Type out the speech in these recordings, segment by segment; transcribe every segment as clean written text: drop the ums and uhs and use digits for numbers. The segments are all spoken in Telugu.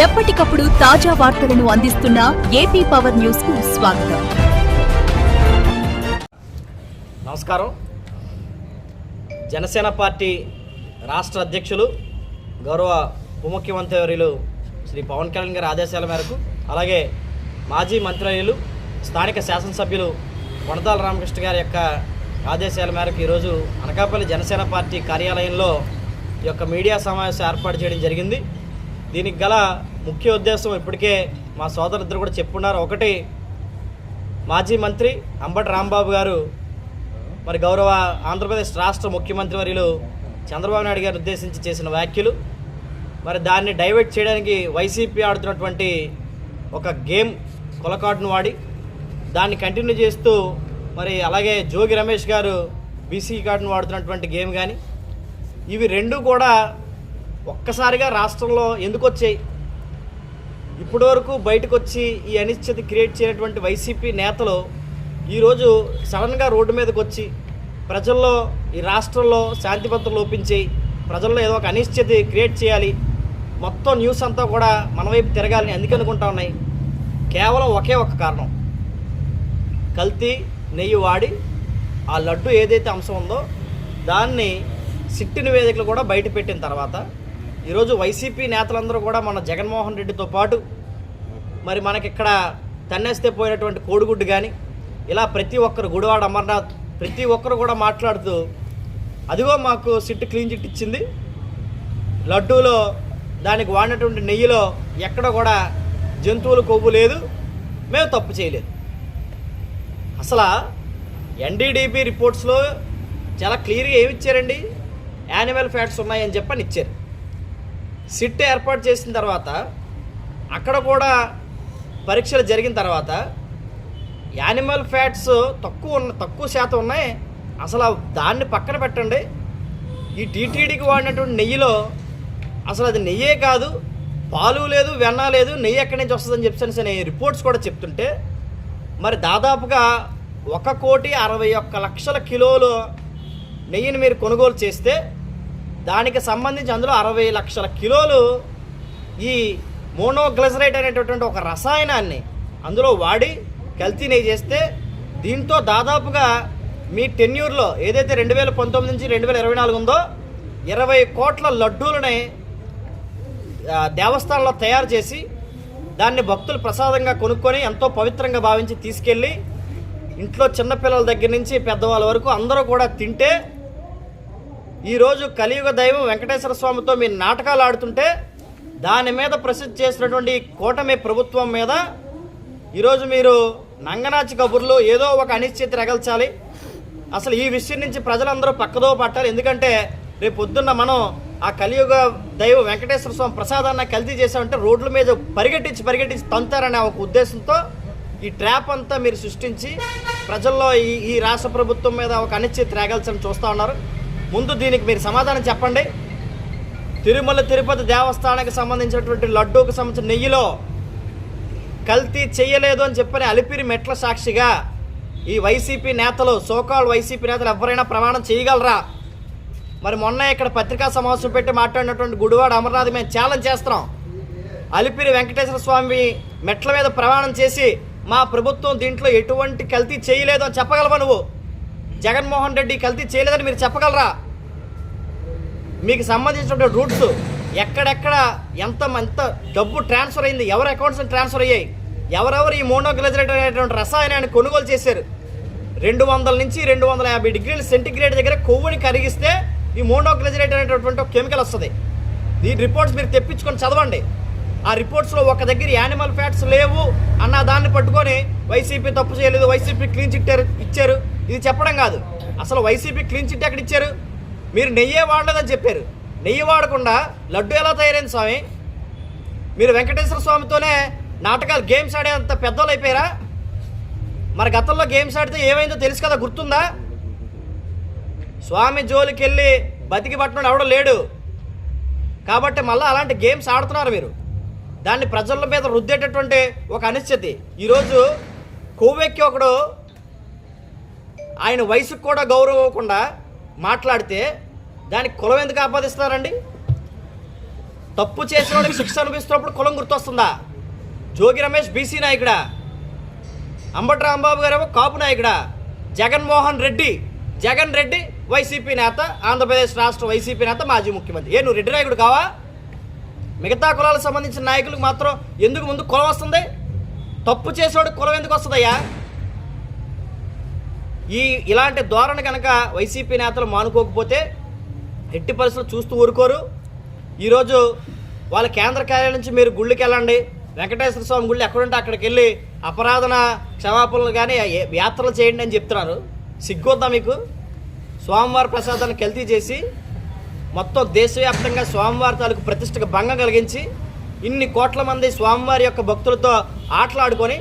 ఎప్పటికప్పుడు తాజా వార్తలను అందిస్తున్న ఏపీ పవర్ న్యూస్ కు స్వాగతం. నమస్కారం. జనసేన పార్టీ రాష్ట్ర అధ్యక్షులు గౌరవ ఉప ముఖ్యమంత్రి వర్యులు శ్రీ పవన్ కళ్యాణ్ గారి ఆదేశాల మేరకు, అలాగే మాజీ మంత్రివర్యులు స్థానిక శాసనసభ్యులు కొనతాల రామకృష్ణ గారి యొక్క ఆదేశాల మేరకు ఈరోజు అనకాపల్లి జనసేన పార్టీ కార్యాలయంలో ఈ యొక్క మీడియా సమావేశం ఏర్పాటు చేయడం జరిగింది. దీనికి గల ముఖ్య ఉద్దేశం ఇప్పటికే మా సోదరులిద్దరు కూడా చెప్పున్నారు. ఒకటి, మాజీ మంత్రి అంబటి రాంబాబు గారు మరి గౌరవ ఆంధ్రప్రదేశ్ రాష్ట్ర ముఖ్యమంత్రి వర్యులు చంద్రబాబు నాయుడు గారిని ఉద్దేశించి చేసిన వ్యాఖ్యలు, మరి దాన్ని డైవర్ట్ చేయడానికి వైసీపీ ఆడుతున్నటువంటి ఒక గేమ్ కొలకాటును వాడి దాన్ని కంటిన్యూ చేస్తూ, మరి అలాగే జోగి రమేష్ గారు బీసీ కార్డును వాడుతున్నటువంటి గేమ్ కానీ, ఇవి రెండు కూడా ఒక్కసారిగా రాష్ట్రంలో ఎందుకు వచ్చాయి? ఇప్పటి వరకు బయటకు వచ్చి ఈ అనిశ్చితి క్రియేట్ చేయనటువంటి వైసీపీ నేతలు ఈరోజు సడన్గా రోడ్డు మీదకి వచ్చి ప్రజల్లో, ఈ రాష్ట్రంలో శాంతి భద్రతలు లోపించేయి, ప్రజల్లో ఏదో ఒక అనిశ్చితి క్రియేట్ చేయాలి, మొత్తం న్యూస్ అంతా కూడా మన వైపు తిరగాలని అందుకే అనుకుంటా ఉన్నాయి. కేవలం ఒకే ఒక కారణం, కల్తీ నెయ్యి వాడి ఆ లడ్డు ఏదైతే అంశం ఉందో దాన్ని సిట్టి నివేదికలు కూడా బయట పెట్టిన తర్వాత ఈరోజు వైసీపీ నేతలందరూ కూడా మన జగన్మోహన్ రెడ్డితో పాటు మరి మనకిక్కడ తన్నేస్తే పోయినటువంటి కోడిగుడ్డు కానీ, ఇలా ప్రతి ఒక్కరు, గుడివాడ అమర్నాథ్ ప్రతి ఒక్కరు కూడా మాట్లాడుతూ, అదిగో మాకు సిట్టు క్లీన్ చిట్ ఇచ్చింది, లడ్డూలో దానికి వాడినటువంటి నెయ్యిలో ఎక్కడ కూడా జంతువుల కొవ్వు లేదు, మేము తప్పు చేయలేదు. అసలు ఎన్డీడీబీ రిపోర్ట్స్లో చాలా క్లియర్గా ఏమి ఇచ్చారండి? యానిమల్ ఫ్యాట్స్ ఉన్నాయని చెప్పని ఇచ్చారు. సిట్ ఏర్పాటు చేసిన తర్వాత అక్కడ పరీక్షలు జరిగిన తర్వాత యానిమల్ ఫ్యాట్స్ తక్కువ శాతం ఉన్నాయి. అసలు దాన్ని పక్కన పెట్టండి, ఈ టీటీడీకి వాడినటువంటి నెయ్యిలో అసలు అది నెయ్యే కాదు, పాలు లేదు, వెన్న లేదు, నెయ్యి ఎక్కడి నుంచి వస్తుందని చెప్పేసి రిపోర్ట్స్ కూడా చెప్తుంటే, మరి దాదాపుగా 1,61,00,000 కిలోలు నెయ్యిని మీరు కొనుగోలు చేస్తే దానికి సంబంధించి అందులో 60 లక్షల కిలోలు ఈ మోనోగ్లిజరైడ్ అనేటటువంటి ఒక రసాయనాన్ని అందులో వాడి కల్తీ నెయ్యి చేస్తే, దీంతో దాదాపుగా మీ టెన్యూర్లో ఏదైతే 2019 నుంచి 2024 ఉందో 20 కోట్ల లడ్డూలని దేవస్థానంలో తయారు చేసి దాన్ని భక్తులు ప్రసాదంగా కొనుక్కొని ఎంతో పవిత్రంగా భావించి తీసుకెళ్ళి ఇంట్లో చిన్నపిల్లల దగ్గర నుంచి పెద్దవాళ్ళ వరకు అందరూ కూడా తింటే, ఈరోజు కలియుగ దైవం వెంకటేశ్వర స్వామితో మీరు నాటకాలు ఆడుతుంటే దాని మీద ప్రసిద్ధి చేసినటువంటి కూటమి ప్రభుత్వం మీద ఈరోజు మీరు నంగనాచి కబుర్లు, ఏదో ఒక అనిశ్చితి రగల్చాలి. అసలు ఈ విషయం నుంచి ప్రజలందరూ పక్కదో పట్టాలి. ఎందుకంటే రేపు పొద్దున్న మనం ఆ కలియుగ దైవం వెంకటేశ్వర స్వామి ప్రసాదాన్ని కల్తీ చేసామంటే రోడ్ల మీద పరిగెట్టించి తంతారనే ఒక ఉద్దేశంతో ఈ ట్రాప్ అంతా మీరు సృష్టించి ప్రజల్లో ఈ రాష్ట్ర ప్రభుత్వం మీద ఒక అనిశ్చితి రేగాల్సిన చూస్తూ ఉన్నారు. ముందు దీనికి మీరు సమాధానం చెప్పండి. తిరుమల తిరుపతి దేవస్థానానికి సంబంధించినటువంటి లడ్డూకి సంబంధించిన నెయ్యిలో కల్తీ చేయలేదు అని చెప్పని అలిపిరి మెట్ల సాక్షిగా ఈ వైసీపీ నేతలు, సోకాల్ వైసీపీ నేతలు ఎవరైనా ప్రమాణం చేయగలరా? మరి మొన్న ఇక్కడ పత్రికా సమావేశం పెట్టి మాట్లాడినటువంటి గుడివాడ అమర్నాథ్ మేము ఛాలెంజ్ చేస్తున్నాం. అలిపిరి వెంకటేశ్వర స్వామి మెట్ల మీద ప్రమాణం చేసి మా ప్రభుత్వం దీంట్లో ఎటువంటి కల్తీ చేయలేదు అని చెప్పగలవా? నువ్వు జగన్మోహన్ రెడ్డి కల్తీ చేయలేదని మీరు చెప్పగలరా? మీకు సంబంధించినటువంటి రూట్స్ ఎక్కడెక్కడ ఎంత డబ్బు ట్రాన్స్ఫర్ అయింది, ఎవరి అకౌంట్స్ ట్రాన్స్ఫర్ అయ్యాయి, ఎవరెవరు ఈ మోనోగ్లిజరైడ్ అనేటువంటి రసాయనాన్ని కొనుగోలు చేశారు? 200 నుంచి 250 డిగ్రీల సెంటిగ్రేడ్ దగ్గర కొవ్వుని కరిగిస్తే ఈ మోనోగ్లిజరైడ్ అనేటటువంటి ఒక కెమికల్ వస్తుంది. ఈ రిపోర్ట్స్ మీరు తెప్పించుకొని చదవండి. ఆ రిపోర్ట్స్లో ఒక దగ్గర యానిమల్ ఫ్యాట్స్ లేవు అన్న దాన్ని పట్టుకొని వైసీపీ తప్పు చేయలేదు, వైసీపీ క్లీన్ చిట్ ఇచ్చారు. ఇది చెప్పడం కాదు, అసలు వైసీపీ క్లీన్ చిట్ ఎక్కడ ఇచ్చారు? మీరు నెయ్యే వాడలేదని చెప్పారు. నెయ్యి వాడకుండా లడ్డు ఎలా తయారైంది స్వామి? మీరు వెంకటేశ్వర స్వామితోనే నాటకాలు, గేమ్స్ ఆడేంత పెద్దోళ్ళు అయిపోయారా? మరి గతంలో గేమ్స్ ఆడితే ఏమైందో తెలుసు కదా, గుర్తుందా? స్వామి జోలికి వెళ్ళి బతికి పట్టడం ఎవడో లేడు కాబట్టి మళ్ళీ అలాంటి గేమ్స్ ఆడుతున్నారు మీరు. దాన్ని ప్రజల మీద రుద్దేటటువంటి ఒక అనిశ్చితి. ఈరోజు కొవ్వెక్కి ఒకడు ఆయన వయసుకు కూడా గౌరవం మాట్లాడితే దానికి కులం ఎందుకు ఆపాదిస్తారండి? తప్పు చేసిన వాడికి శిక్ష అనిపిస్తున్నప్పుడు కులం గుర్తొస్తుందా? జోగి రమేష్ బీసీ నాయకుడా, అంబటి రాంబాబు గారేమో కాపు నాయకుడా, జగన్ రెడ్డి వైసీపీ నేత, ఆంధ్రప్రదేశ్ రాష్ట్ర వైసీపీ నేత, మాజీ ముఖ్యమంత్రి. నువ్వు రెడ్డి నాయకుడు కావా? మిగతా కులాలకు సంబంధించిన నాయకులకు మాత్రం ఎందుకు ముందు కులం వస్తుంది? తప్పు చేసేవాడికి కులం ఎందుకు వస్తుందయ్యా? ఇలాంటి ధోరణి కనుక వైసీపీ నేతలు మానుకోకపోతే ఎట్టి పరిస్థితులు చూస్తూ ఊరుకోరు. ఈరోజు వాళ్ళ కేంద్ర కార్యాలయం నుంచి మీరు గుళ్ళకి వెళ్ళండి, వెంకటేశ్వర స్వామి గుళ్ళు ఎక్కడుంటే అక్కడికి వెళ్ళి అపరాధన క్షమాపణలు కానీ యాత్రలు చేయండి అని చెప్తున్నారు. సిగ్గొద్దా మీకు? స్వామివారి ప్రసాదాన్ని కల్తీ చేసి మొత్తం దేశవ్యాప్తంగా స్వామివారి తాలూకు ప్రతిష్టకు భంగం కలిగించి ఇన్ని కోట్ల మంది స్వామివారి యొక్క భక్తులతో ఆటలాడుకొని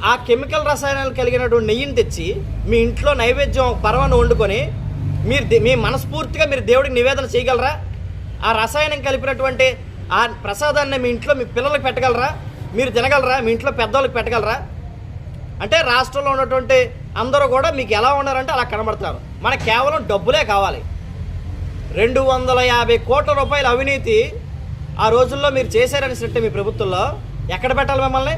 ఆ కెమికల్ రసాయనాలు కలిగినటువంటి నెయ్యిని తెచ్చి మీ ఇంట్లో నైవేద్యం పరమాన్ని వండుకొని మీ మనస్ఫూర్తిగా మీరు దేవుడికి నివేదన చేయగలరా? ఆ రసాయనం కలిపినటువంటి ఆ ప్రసాదాన్ని మీ ఇంట్లో మీ పిల్లలకు పెట్టగలరా? మీరు తినగలరా? మీ ఇంట్లో పెద్దవాళ్ళకి పెట్టగలరా? అంటే రాష్ట్రంలో ఉన్నటువంటి అందరూ కూడా మీకు ఎలా ఉన్నారంటే అలా కనబడతారు. మనకు కేవలం డబ్బులే కావాలి. 250 కోట్ల రూపాయల అవినీతి ఆ రోజుల్లో మీరు చేశారనిసినట్టే మీ ప్రభుత్వంలో ఎక్కడ పెట్టాలి మిమ్మల్ని?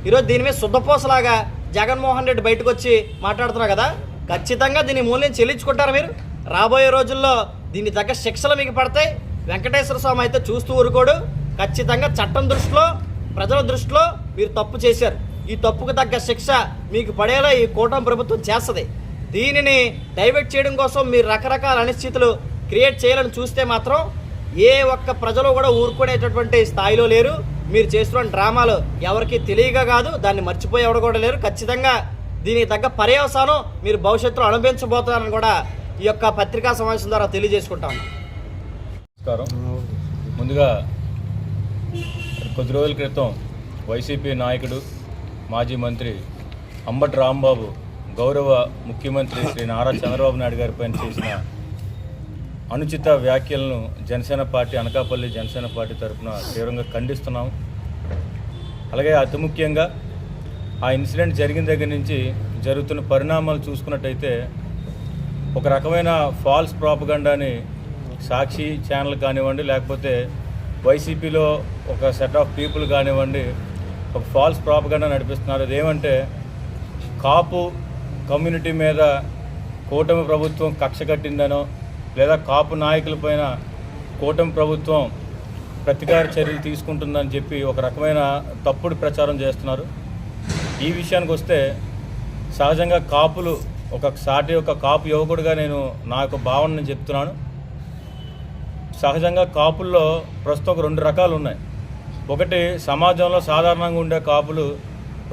ఈరోజు దీని మీద శుద్ధపోసలాగా జగన్మోహన్ రెడ్డి బయటకు వచ్చి మాట్లాడుతున్నారు కదా, ఖచ్చితంగా దీని మూల్యం చెల్లించుకుంటారు మీరు. రాబోయే రోజుల్లో దీన్ని తగ్గ శిక్షలు మీకు పడతాయి. వెంకటేశ్వర స్వామి అయితే చూస్తూ ఊరుకోడు. ఖచ్చితంగా చట్టం దృష్టిలో, ప్రజల దృష్టిలో మీరు తప్పు చేశారు. ఈ తప్పుకు తగ్గ శిక్ష మీకు పడేలా ఈ కూటమి ప్రభుత్వం చేస్తుంది. దీనిని డైవర్ట్ చేయడం కోసం మీరు రకరకాల అనిశ్చితులు క్రియేట్ చేయాలని చూస్తే మాత్రం ఏ ఒక్క ప్రజలు కూడా ఊరుకునేటటువంటి స్థాయిలో లేరు. మీరు చేస్తున్న డ్రామాలు ఎవరికి తెలియక కాదు, దాన్ని మర్చిపోయేవాడు కూడా లేరు. ఖచ్చితంగా దీనికి తగ్గ పర్యవసానం మీరు భవిష్యత్తులో అనుభవించబోతున్నారని కూడా ఈ యొక్క పత్రికా సమావేశం ద్వారా తెలియజేసుకుంటాం. నమస్కారం. ముందుగా కొద్ది రోజుల క్రితం వైసీపీ నాయకుడు మాజీ మంత్రి అంబటి రాంబాబు గౌరవ ముఖ్యమంత్రి శ్రీ నారా చంద్రబాబు నాయుడు గారిపై చేసిన అనుచిత వ్యాఖ్యలను జనసేన పార్టీ, అనకాపల్లి జనసేన పార్టీ తరఫున తీవ్రంగా ఖండిస్తున్నాం. అలాగే అతి ముఖ్యంగా ఆ ఇన్సిడెంట్ జరిగిన దగ్గర నుంచి జరుగుతున్న పరిణామాలు చూసుకున్నట్టయితే ఒక రకమైన ఫాల్స్ ప్రాపగండాని సాక్షి ఛానల్ కానివ్వండి, లేకపోతే వైసీపీలో ఒక సెట్ ఆఫ్ పీపుల్ కానివ్వండి, ఒక ఫాల్స్ ప్రాపగండా నడిపిస్తున్నారు. అదేమంటే కాపు కమ్యూనిటీ మీద కూటమి ప్రభుత్వం కక్ష కట్టిందనో, లేదా కాపు నాయకులపైన కూటమి ప్రభుత్వం ప్రతీకార చర్యలు తీసుకుంటుందని చెప్పి ఒక రకమైన తప్పుడు ప్రచారం చేస్తున్నారు. ఈ విషయానికి వస్తే సహజంగా కాపులు ఒక కాపు యువకుడిగా నేను నా యొక్క భావనని చెప్తున్నాను. సహజంగా కాపుల్లో ప్రస్తుతం 2 రకాలు ఉన్నాయి. ఒకటి సమాజంలో సాధారణంగా ఉండే కాపులు,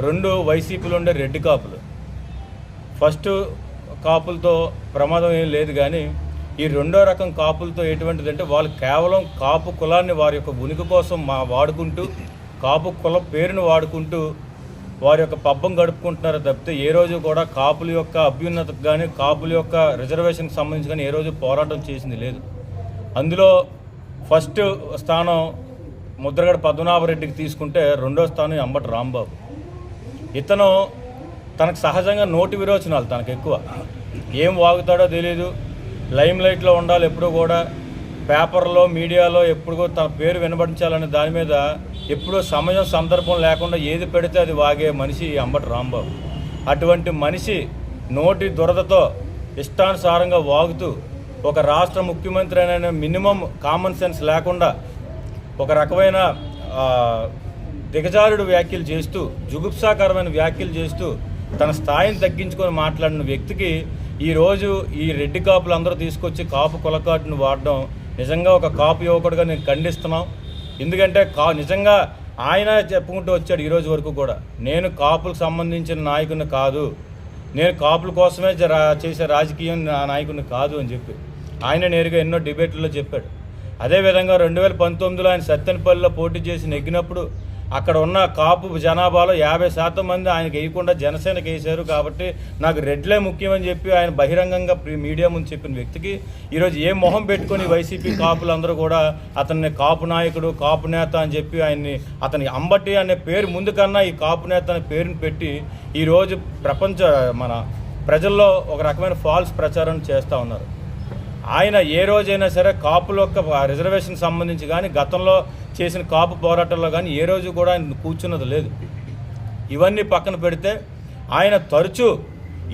2 వైసీపీలో ఉండే రెడ్డి కాపులు. ఫస్ట్ కాపులతో ప్రమాదం ఏం లేదు, కానీ ఈ 2వ రకం కాపులతో ఎటువంటిదంటే వాళ్ళు కేవలం కాపు కులాన్ని వారి యొక్క ఉనికి కోసం వాడుకుంటూ, కాపు కుల పేరును వాడుకుంటూ వారి యొక్క పబ్బం గడుపుకుంటున్నారు తప్పితే ఏ రోజు కూడా కాపుల యొక్క అభ్యున్నతకు కానీ, కాపుల యొక్క రిజర్వేషన్కి సంబంధించి కానీ ఏ రోజు పోరాటం చేసింది లేదు. అందులో ఫస్ట్ స్థానం ముద్రగడ పద్మనాభరెడ్డికి తీసుకుంటే, 2వ స్థానం అంబటి రాంబాబు. ఇతను తనకు సహజంగా నోటి విరోచనాలు తనకు ఎక్కువ, ఏం వాగుతాడో తెలియదు, లైమ్ లైట్లో ఉండాలి ఎప్పుడూ కూడా, పేపర్లో మీడియాలో ఎప్పుడు తన పేరు వినబడించాలనే దాని మీద ఎప్పుడూ సమయం సందర్భం లేకుండా ఏది పెడితే అది వాగే మనిషి అంబటి రాంబాబు. అటువంటి మనిషి నోటి దురదతో ఇష్టానుసారంగా వాగుతూ ఒక రాష్ట్ర ముఖ్యమంత్రి అనే మినిమం కామన్ సెన్స్ లేకుండా ఒక రకమైన దిగజారుడు వ్యాఖ్యలు చేస్తూ, జుగుప్సాకరమైన వ్యాఖ్యలు చేస్తూ తన స్థాయిని తగ్గించుకొని మాట్లాడిన వ్యక్తికి ఈరోజు ఈ రెడ్డి కాపులు అందరూ తీసుకొచ్చి కాపు కులకాటును వాడడం నిజంగా ఒక కాపు యువకుడిగా నేను ఖండిస్తున్నాం. ఎందుకంటే నిజంగా ఆయన చెప్పుకుంటూ వచ్చాడు ఈరోజు వరకు కూడా, నేను కాపులకు సంబంధించిన నాయకుడిని కాదు, నేను కాపుల కోసమే చేసే రాజకీయం నాయకుడిని కాదు అని చెప్పి ఆయన నేరుగా ఎన్నో డిబేట్లలో చెప్పాడు. అదేవిధంగా 2019లో ఆయన సత్తెనపల్లిలో పోటీ చేసి నెగ్గినప్పుడు అక్కడ ఉన్న కాపు జనాభాలో 50% మంది ఆయనకి వేయకుండా జనసేనకి వేశారు, కాబట్టి నాకు రెడ్లే ముఖ్యమని చెప్పి ఆయన బహిరంగంగా మీడియా ముందు చెప్పిన వ్యక్తికి ఈరోజు ఏ మొహం పెట్టుకొని వైసీపీ కాపులందరూ కూడా అతన్ని కాపు నాయకుడు, కాపు నేత అని చెప్పి అతని అంబటి అనే పేరు ముందు కన్నా ఈ కాపు నేత అనే పేరుని పెట్టి ఈరోజు మన ప్రజల్లో ఒక రకమైన ఫాల్స్ ప్రచారం చేస్తూ ఉన్నారు. ఆయన ఏ రోజైనా సరే కాపుల యొక్క రిజర్వేషన్ సంబంధించి కానీ గతంలో చేసిన కాపు పోరాటాల్లో కానీ ఏ రోజు కూడా ఆయన కూర్చున్నది లేదు. ఇవన్నీ పక్కన పెడితే ఆయన తరచూ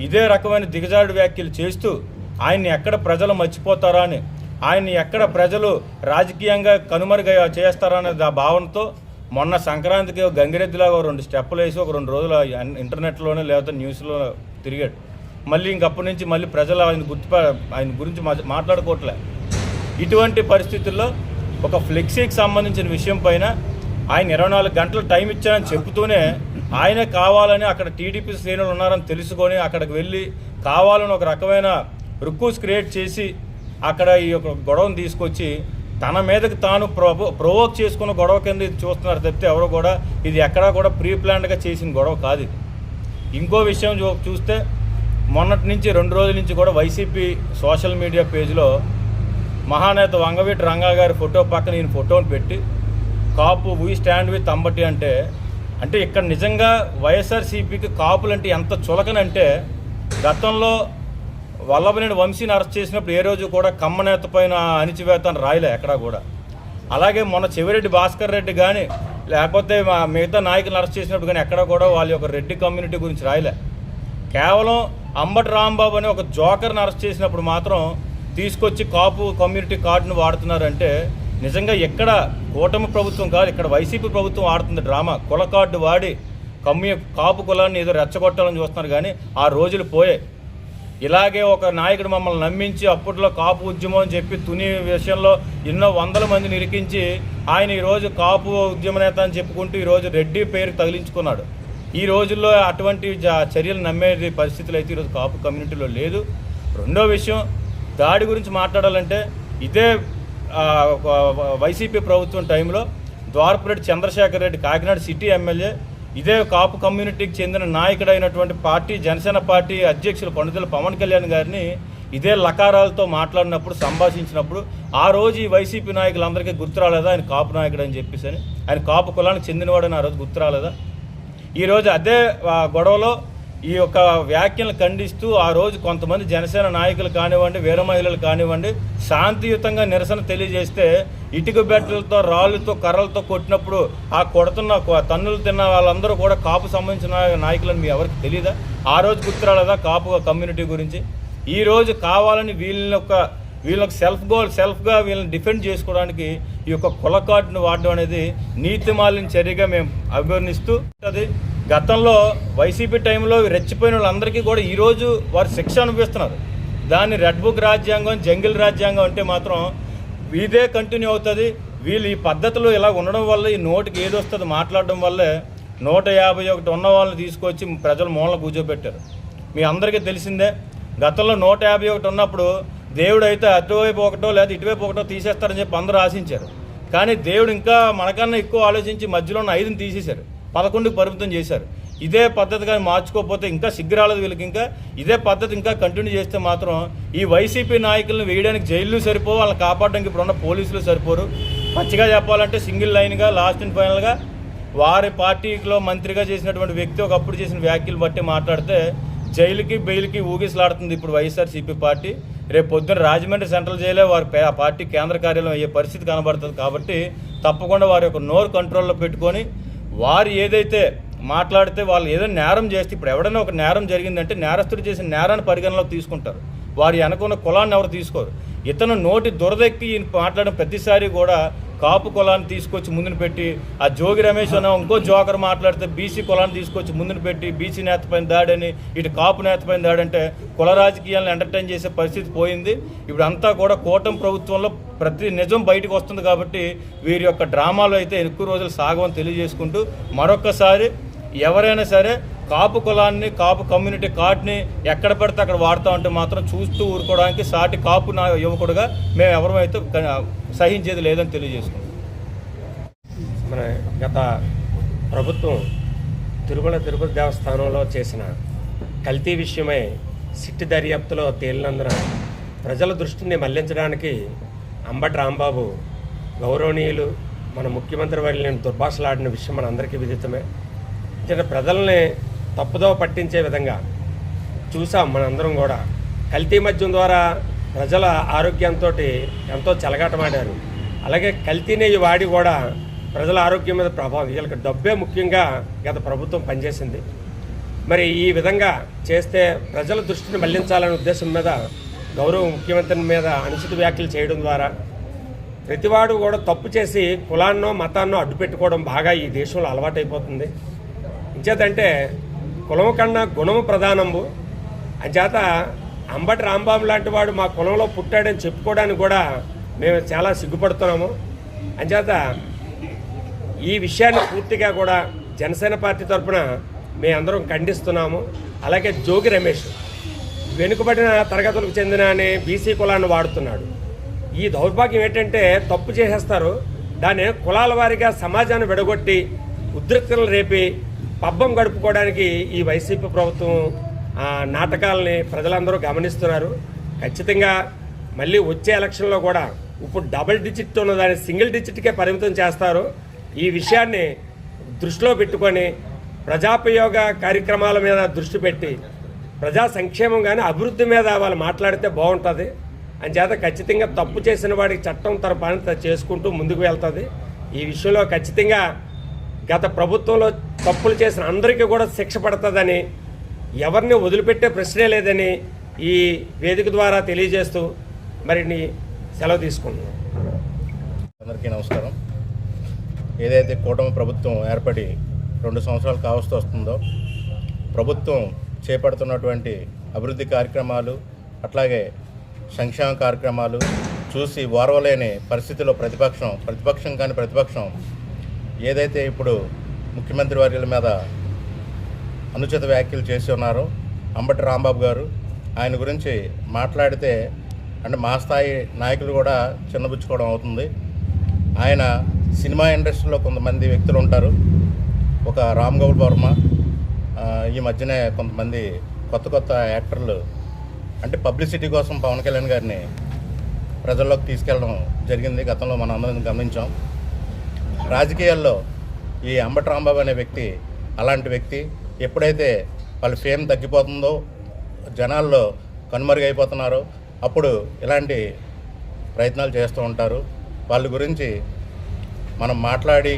ఇదే రకమైన దిగజారుడు వ్యాఖ్యలు చేస్తూ ఆయన్ని ఎక్కడ ప్రజలు మర్చిపోతారా అని, ఆయన్ని ఎక్కడ ప్రజలు రాజకీయంగా కనుమరుగా చేస్తారా అనే భావనతో మొన్న సంక్రాంతికి గంగిరెద్దులాగా 2 స్టెప్పులు వేసి ఒక 2 రోజులు ఇంటర్నెట్లోనే లేకపోతే న్యూస్లో తిరిగాడు. మళ్ళీ ఇంకప్పటి నుంచి మళ్ళీ ప్రజలు ఆయన గురించి మాట్లాడుకోవట్లే. ఇటువంటి పరిస్థితుల్లో ఒక ఫ్లెక్సీకి సంబంధించిన విషయం పైన ఆయన 24 గంటలు టైం ఇచ్చారని చెబుతూనే ఆయనే కావాలని అక్కడ టీడీపీ శ్రేణులు ఉన్నారని తెలుసుకొని అక్కడికి వెళ్ళి కావాలని ఒక రకమైన రుక్కూస్ క్రియేట్ చేసి అక్కడ ఈ యొక్క గొడవను తీసుకొచ్చి తన మీదకి తాను ప్రొవోక్ చేసుకున్న గొడవ కింద ఇది చూస్తున్నారు తప్పితే ఎవరు కూడా ఇది ఎక్కడా కూడా ప్రీ ప్లాన్డ్గా చేసిన గొడవ కాదు ఇది. ఇంకో విషయం చూస్తే మొన్నటి నుంచి 2 రోజుల నుంచి కూడా వైసీపీ సోషల్ మీడియా పేజ్లో మహానేత వంగవీటి రంగా గారి ఫోటో పక్కన ఈయన ఫోటోని పెట్టి కాపు వీ స్టాండ్ విత్ అంబటి అంటే ఇక్కడ నిజంగా వైఎస్ఆర్సీపీకి కాపులంటే ఎంత చులకనంటే గతంలో వల్లభనేని వంశీని అరెస్ట్ చేసినప్పుడు ఏ రోజు కూడా కమ్మనేత పైన అణిచివేత అని రాయలే ఎక్కడా కూడా. అలాగే మొన్న చెవిరెడ్డి భాస్కర్ రెడ్డి కానీ లేకపోతే మిగతా నాయకులను అరెస్ట్ చేసినప్పుడు కానీ ఎక్కడా కూడా వాళ్ళ యొక్క రెడ్డి కమ్యూనిటీ గురించి రాయలే. కేవలం అంబటి రాంబాబు అని ఒక జోకర్ని అరెస్ట్ చేసినప్పుడు మాత్రం తీసుకొచ్చి కాపు కమ్యూనిటీ కార్డును వాడుతున్నారంటే నిజంగా ఎక్కడ కూటమి ప్రభుత్వం కాదు, ఇక్కడ వైసీపీ ప్రభుత్వం ఆడుతుంది డ్రామా. కుల కార్డు వాడి కాపు కులాన్ని ఏదో రెచ్చగొట్టాలని చూస్తున్నారు కానీ ఆ రోజులు పోయాయి. ఇలాగే ఒక నాయకుడు మమ్మల్ని నమ్మించి అప్పట్లో కాపు ఉద్యమం అని చెప్పి తుని విషయంలో ఎన్నో 100 మందిని ఇరికించి ఆయన ఈరోజు కాపు ఉద్యమ నేత అని చెప్పుకుంటూ ఈరోజు రెడ్డి పేరు తగిలించుకున్నాడు. ఈ రోజుల్లో అటువంటి చర్యలు నమ్మే పరిస్థితులు అయితే ఈరోజు కాపు కమ్యూనిటీలో లేదు. రెండో విషయం, దాడి గురించి మాట్లాడాలంటే ఇదే వైసీపీ ప్రభుత్వం టైంలో ద్వారపురెడ్డి చంద్రశేఖర్ రెడ్డి కాకినాడ సిటీ ఎమ్మెల్యే ఇదే కాపు కమ్యూనిటీకి చెందిన నాయకుడైనటువంటి పార్టీ జనసేన పార్టీ అధ్యక్షులు కొండదెల పవన్ కళ్యాణ్ గారిని ఇదే లకారాలతో మాట్లాడినప్పుడు సంభాషించినప్పుడు ఆ రోజు ఈ వైసీపీ నాయకులందరికీ గుర్తు రాలేదా ఆయన కాపు నాయకుడు అని చెప్పేసి, ఆయన కాపు కులానికి చెందినవాడని ఆ రోజు గుర్తు రాలేదా? ఈరోజు అదే గొడవలో ఈ యొక్క వ్యాఖ్యలను ఖండిస్తూ ఆ రోజు కొంతమంది జనసేన నాయకులు కానివ్వండి, వీర మహిళలు కానివ్వండి శాంతియుతంగా నిరసన తెలియజేస్తే ఇటుక బెట్టలతో రాళ్ళతో కర్రలతో కొట్టినప్పుడు ఆ కొడుతున్న తన్నులు తిన్న వాళ్ళందరూ కూడా కాపు సంబంధించిన నాయకులని మీ ఎవరికి తెలియదా? ఆ రోజు గుర్తురాలేదా కాపు కమ్యూనిటీ గురించి? ఈరోజు కావాలని వీళ్ళకి సెల్ఫ్గా వీళ్ళని డిఫెండ్ చేసుకోవడానికి ఈ యొక్క కుల కార్డును వాడడం అనేది నీతిమాలిన చర్యగా మేము అభివర్ణిస్తూ అది గతంలో వైసీపీ టైంలో రెచ్చిపోయిన వాళ్ళందరికీ కూడా ఈరోజు వారు శిక్ష అనుభవిస్తున్నారు. దాన్ని రెడ్ బుక్ రాజ్యాంగం, జంగిల్ రాజ్యాంగం అంటే మాత్రం ఇదే కంటిన్యూ అవుతుంది. వీళ్ళు ఈ పద్ధతులు ఇలా ఉండడం వల్ల ఈ నోటికి ఏది వస్తుంది మాట్లాడడం వల్లే 151 ఉన్న వాళ్ళని తీసుకొచ్చి ప్రజలు మూలన కూర్చోబెట్టారు. మీ అందరికీ తెలిసిందే, గతంలో 151 ఉన్నప్పుడు దేవుడు అయితే అటువైపు ఒకటో లేదా ఇటువైపు ఒకటో తీసేస్తారని చెప్పి అందరూ ఆశించారు. కానీ దేవుడు ఇంకా మనకన్నా ఎక్కువ ఆలోచించి మధ్యలో ఉన్న 5ని తీసేశారు, 11కి పరిమితం చేశారు. ఇదే పద్ధతి కానీ మార్చుకోకపోతే ఇంకా సిగ్గురాలేదు వీళ్ళకి. ఇంకా ఇదే పద్ధతి ఇంకా కంటిన్యూ చేస్తే మాత్రం ఈ వైసీపీ నాయకులను వేయడానికి జైళ్ళు సరిపోవు, వాళ్ళని కాపాడడానికి ఇప్పుడున్న పోలీసులు సరిపోరు. పచ్చిగా చెప్పాలంటే సింగిల్ లైన్గా లాస్ట్ అండ్ ఫైనల్గా వారి పార్టీలో మంత్రిగా చేసినటువంటి వ్యక్తి ఒకప్పుడు చేసిన వ్యాఖ్యలు బట్టి మాట్లాడితే జైలుకి బెయిల్కి ఊగిసలాడుతుంది ఇప్పుడు వైఎస్ఆర్సీపీ పార్టీ. రేపు పొద్దున్న రాజమండ్రి సెంట్రల్ జైలే వారి పార్టీ కేంద్ర కార్యాలయం అయ్యే పరిస్థితి కనబడుతుంది. కాబట్టి తప్పకుండా వారి యొక్క నోరు కంట్రోల్లో పెట్టుకొని వారు ఏదైతే మాట్లాడితే వాళ్ళు ఏదైనా నేరం చేస్తే, ఇప్పుడు ఎవడైనా ఒక నేరం జరిగిందంటే నేరస్తుడు చేసిన నేరాన్ని పరిగణలోకి తీసుకుంటారు, వారి అనుకున్న కులాన్ని ఎవరు తీసుకోరు. ఇతను నోటి దురదెక్కి మాట్లాడిన ప్రతిసారి కూడా కాపు కులాన్ని తీసుకొచ్చి ముందును పెట్టి, ఆ జోగి రమేష్ అన్న ఇంకో జోకర్ మాట్లాడితే బీసీ కులాన్ని తీసుకొచ్చి ముందును పెట్టి బీసీ నేత పైన దాడని, ఇటు కాపు నేత పైన దాడంటే కుల రాజకీయాలను ఎంటర్టైన్ చేసే పరిస్థితి పోయింది. ఇప్పుడు అంతా కూడా కూటమి ప్రభుత్వంలో ప్రతి నిజం బయటకు వస్తుంది. కాబట్టి వీరి యొక్క డ్రామాలు అయితే ఎక్కువ రోజులు సాగమని తెలియజేసుకుంటూ మరొక్కసారి ఎవరైనా సరే కాపు కులాన్ని, కాపు కమ్యూనిటీ కార్డుని ఎక్కడ పడితే అక్కడ వాడుతూ ఉంటే మాత్రం చూస్తూ ఊరుకోవడానికి సాటి కాపు యువకుడుగా మేము ఎవరైతే సహించేది లేదని తెలియజేసుకుంటాం. మన గత ప్రభుత్వం తిరుమల తిరుపతి దేవస్థానంలో చేసిన కల్తీ విషయమై సిట్ దర్యాప్తులో తేలినందున ప్రజల దృష్టిని మళ్లించడానికి అంబటి రాంబాబు గౌరవనీయులు మన ముఖ్యమంత్రి వర్యులను దుర్భాషలాడిన విషయం మన అందరికీ విదితమే. ప్రజల్ని తప్పుదోవ పట్టించే విధంగా చూసాం. మనందరం కూడా కల్తీ మద్యం ద్వారా ప్రజల ఆరోగ్యంతో ఎంతో చెలగాటమాడారు. అలాగే కల్తీ నెయ్యి వాడి కూడా ప్రజల ఆరోగ్యం మీద ప్రభావం, వీళ్ళకి డబ్బే ముఖ్యంగా గత ప్రభుత్వం పనిచేసింది. మరి ఈ విధంగా చేస్తే ప్రజల దృష్టిని మళ్లించాలనే ఉద్దేశం మీద గౌరవ ముఖ్యమంత్రి మీద అనుచిత వ్యాఖ్యలు చేయడం ద్వారా ప్రతివాడు కూడా తప్పు చేసి కులాన్నో మతాన్నో అడ్డు పెట్టుకోవడం బాగా ఈ దేశంలో అలవాటైపోతుంది. ఇంచేతంటే కులం కన్నా గుణము ప్రధానము. అంచేత అంబటి రాంబాబు లాంటి వాడు మా కులంలో పుట్టాడని చెప్పుకోవడానికి కూడా మేము చాలా సిగ్గుపడుతున్నాము. అంచేత ఈ విషయాన్ని పూర్తిగా కూడా జనసేన పార్టీ తరఫున మేమందరం ఖండిస్తున్నాము. అలాగే జోగి రమేష్ వెనుకబడిన తరగతులకు చెందిన అని బీసీ కులాన్ని వాడుతున్నాడు. ఈ దౌర్భాగ్యం ఏంటంటే తప్పు చేసేస్తారు, దాన్ని కులాల వారీగా సమాజాన్ని విడగొట్టి ఉద్రిక్తలు రేపి పబ్బం గడుపుకోవడానికి ఈ వైసీపీ ప్రభుత్వం నాటకాలని ప్రజలందరూ గమనిస్తున్నారు. ఖచ్చితంగా మళ్ళీ వచ్చే ఎలక్షన్లో కూడా ఇప్పుడు డబుల్ డిజిట్ ఉన్న దాన్ని సింగిల్ డిజిట్కే పరిమితం చేస్తారు. ఈ విషయాన్ని దృష్టిలో పెట్టుకొని ప్రజాపయోగ కార్యక్రమాల మీద దృష్టి పెట్టి ప్రజా సంక్షేమం కానీ అభివృద్ధి మీద వాళ్ళు మాట్లాడితే బాగుంటుంది. అంచేత ఖచ్చితంగా తప్పు చేసిన వాడికి చట్టం తన పని చేసుకుంటూ ముందుకు వెళ్తుంది. ఈ విషయంలో ఖచ్చితంగా గత ప్రభుత్వంలో తప్పులు చేసిన అందరికీ కూడా శిక్ష పడుతుందని, ఎవరిని వదిలిపెట్టే ప్రశ్నే లేదని ఈ వేదిక ద్వారా తెలియజేస్తూ మరిన్ని సెలవు తీసుకుంటున్నాం. అందరికీ నమస్కారం. ఏదైతే కూటమి ప్రభుత్వం ఏర్పడి 2 సంవత్సరాలు కావస్తూ వస్తుందో ప్రభుత్వం చేపడుతున్నటువంటి అభివృద్ధి కార్యక్రమాలు అట్లాగే సంక్షేమ కార్యక్రమాలు చూసి ఓర్వలేని పరిస్థితిలో ప్రతిపక్షం ఏదైతే ఇప్పుడు ముఖ్యమంత్రి వర్యుల మీద అనుచిత వ్యాఖ్యలు చేసి ఉన్నారో అంబటి రాంబాబు గారు, ఆయన గురించి మాట్లాడితే అంటే మా స్థాయి నాయకులు కూడా చిన్నబుచ్చుకోవడం అవుతుంది. ఆయన సినిమా ఇండస్ట్రీలో కొంతమంది వ్యక్తులు ఉంటారు, ఒక రామ్ గోపాల్ వర్మ, ఈ మధ్యనే కొంతమంది కొత్త యాక్టర్లు అంటే పబ్లిసిటీ కోసం పవన్ కళ్యాణ్ గారిని ప్రజల్లోకి తీసుకెళ్ళడం జరిగింది. గతంలో మనం అందరం గమనించాం. రాజకీయాల్లో ఈ అంబటి రాంబాబు అనే వ్యక్తి అలాంటి వ్యక్తి. ఎప్పుడైతే వాళ్ళ ఫేమ్ తగ్గిపోతుందో, జనాల్లో కనుమరుగైపోతున్నారో అప్పుడు ఇలాంటి ప్రయత్నాలు చేస్తూ ఉంటారు. వాళ్ళ గురించి మనం మాట్లాడి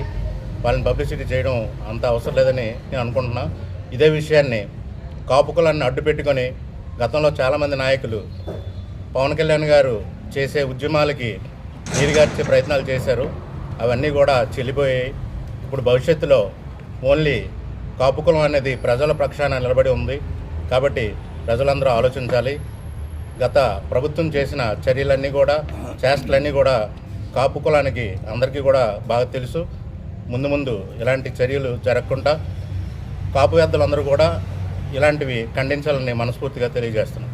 వాళ్ళని పబ్లిసిటీ చేయడం అంత అవసరం లేదని నేను అనుకుంటున్నా. ఇదే విషయాన్ని కాపు కులాన్ని అడ్డు పెట్టుకొని గతంలో చాలామంది నాయకులు పవన్ కళ్యాణ్ గారు చేసే ఉద్యమాలకి నీరుగార్చే ప్రయత్నాలు చేశారు. అవన్నీ కూడా చెల్లిపోయాయి. ఇప్పుడు భవిష్యత్తులో ఓన్లీ కాపు కులం అనేది ప్రజల పక్షాన నిలబడి ఉంది. కాబట్టి ప్రజలందరూ ఆలోచించాలి. గత ప్రభుత్వం చేసిన చర్యలన్నీ కూడా, చేష్టలన్నీ కూడా కాపు కులానికి అందరికీ కూడా బాగా తెలుసు. ముందు ఇలాంటి చర్యలు జరగకుండా కాపు పెద్దలందరూ కూడా ఇలాంటివి ఖండించాలని మనస్ఫూర్తిగా తెలియజేస్తున్నాం.